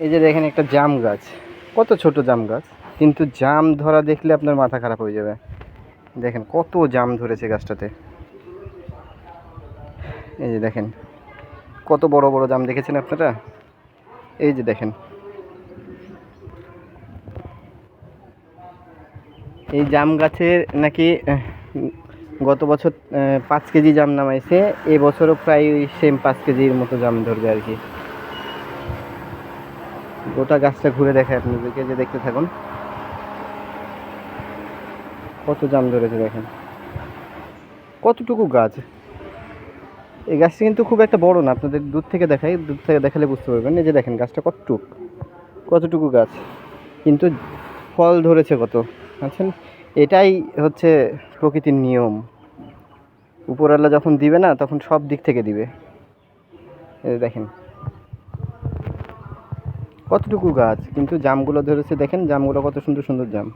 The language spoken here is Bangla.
এই যে দেখেন একটা জাম গাছ, কত ছোট জাম গাছ, কিন্তু জাম ধরা দেখলে আপনার মাথা খারাপ হয়ে যাবে। দেখেন কত জাম ধরেছে গাছটাতে। এই যে দেখেন কত বড় বড় জাম, দেখেছেন আপনারা? এই যে দেখেন, এই জাম গাছের নাকি গত বছর 5 কেজি জাম নামাইছে, এবছরও প্রায় ওই সেম 5 কেজির মতো জাম ধরবে আর কি। গোটা গাছটা ঘুরে দেখায় আপনাদেরকে, যে দেখতে থাকুন কত জাম ধরেছে। দেখেন কতটুকু গাছ। এই গাছটা কিন্তু খুব একটা বড় না, আপনাদের দূর থেকে দেখাই, দূর থেকে দেখালে বুঝতে পারবেন। এই যে দেখেন গাছটা কতটুকু গাছ, কিন্তু ফল ধরেছে কত। আচ্ছা, এটাই হচ্ছে প্রকৃতির নিয়ম। উপরওয়ালা যখন দিবে না, তখন সব দিক থেকে দিবে। এই দেখেন কতটুকু গাছ, কিন্তু জামগুলো ধরেছে। দেখেন জামগুলো কত সুন্দর সুন্দর জাম।